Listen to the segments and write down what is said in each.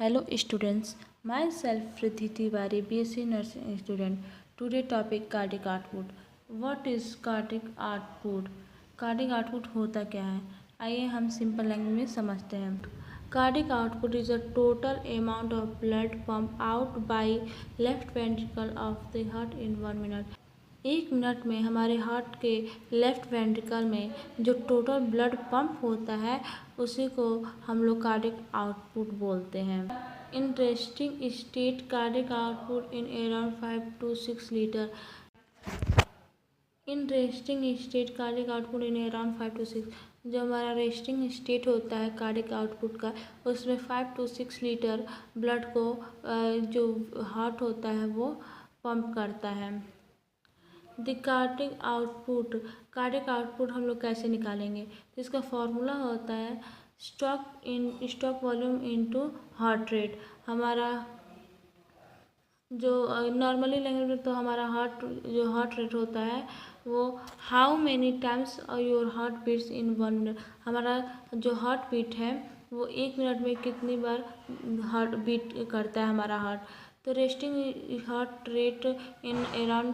Hello students, myself Riddhi Tiwari, BSc Nursing student. Today topic cardiac output. What is cardiac output? Cardiac output होता क्या है? आइए हम simple language में समझते हैं. Cardiac output is a total amount of blood pumped out by left ventricle of the heart in 1 minute. 1 minute में हमारे हार्ट के लेफ्ट वेंट्रिकल में जो टोटल ब्लड पंप होता है उसी को हम लोग कार्डियक आउटपुट बोलते हैं. In resting state cardiac output in around 5 to 6 litre. In resting state cardiac output in around 5 to 6. जो हमारा रेस्टिंग स्टेट होता है कार्डियक आउटपुट का उसमें 5 to 6 लीटर ब्लड को जो हार्ट होता है वो पंप करता है. द कार्डियक आउटपुट हम लोग कैसे निकालेंगे? तो इसका फॉर्मूला होता है stroke volume into heart rate. हमारा जो नॉर्मली लैंग्वेज में तो हमारा हार्ट रेट होता है वो how many times your heart beats in 1 minute. हमारा जो हार्ट बीट है वो 1 मिनट में कितनी बार हार्ट बीट करता है हमारा हार्ट. तो resting heart rate in around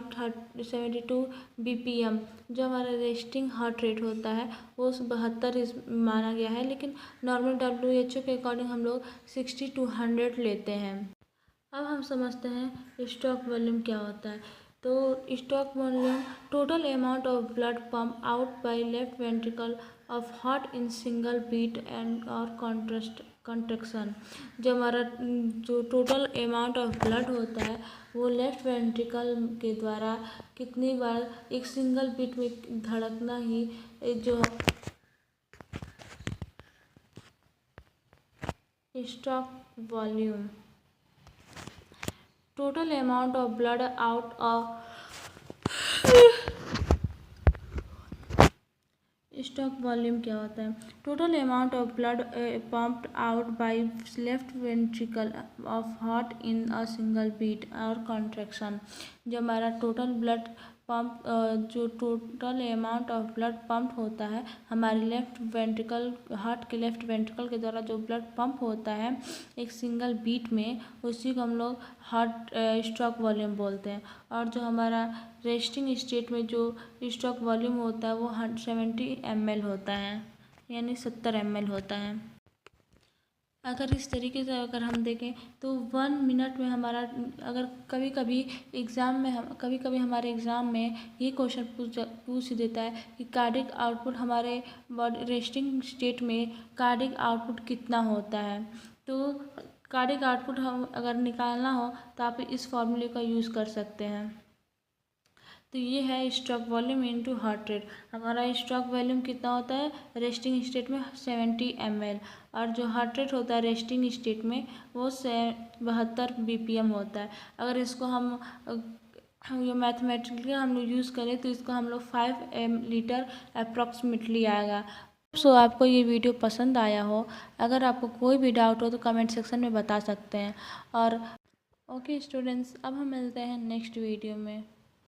72 BPM. जो हमारा रेस्टिंग हार्ट रेट होता है वो 72 माना गया है, लेकिन नॉर्मल WHO के अकॉर्डिंग हम लोग 60 to 100 लेते हैं. अब हम समझते हैं स्ट्रोक वॉल्यूम क्या होता है. तो stroke volume total amount of blood pump out by left ventricle of heart in single beat and और कॉन्ट्रैक्शन. जो हमारा जो टोटल अमाउंट ऑफ ब्लड होता है वो लेफ्ट वेंट्रिकल के द्वारा कितनी बार एक सिंगल बीट में धड़कना ही जो stroke volume. Total amount of blood out of stroke volume क्या होता है? Total amount of blood pumped out by left ventricle of heart in a single beat और कॉन्ट्रैक्शन. जो हमारा टोटल ब्लड पंप जो total amount of blood pump होता है हमारे लेफ्ट वेंट्रिकल हार्ट के लेफ्ट वेंट्रिकल के द्वारा जो ब्लड पंप होता है एक सिंगल बीट में, उसी को हम लोग हार्ट स्ट्रोक वॉल्यूम बोलते हैं. और जो हमारा रेस्टिंग स्टेट में जो स्ट्रोक वॉल्यूम होता है वो 70 ml होता है, यानी 70 ml होता है. अगर इस तरीके से अगर हम देखें तो 1 मिनट में हमारा अगर कभी कभी हमारे एग्ज़ाम में ये क्वेश्चन पूछ देता है कि कार्डियक आउटपुट हमारे बॉडी रेस्टिंग स्टेट में कार्डियक आउटपुट कितना होता है. तो कार्डियक आउटपुट हम अगर निकालना हो तो आप इस फॉर्मूले का यूज़ कर सकते हैं. तो ये है stroke volume into heart rate. हमारा स्ट्रोक वॉल्यूम कितना होता है रेस्टिंग स्टेट में 70 ml, और जो हार्ट रेट होता है रेस्टिंग स्टेट में वो 72 BPM होता है. अगर इसको हम ये मैथमेटिकली हम लोग यूज़ करें तो इसको हम लोग 5 लीटर अप्रॉक्सीमेटली आएगा. सो आपको ये वीडियो पसंद आया हो, अगर आपको कोई भी डाउट हो तो कमेंट सेक्शन में बता सकते हैं. और ओके स्टूडेंट्स, अब हम मिलते हैं नेक्स्ट वीडियो में.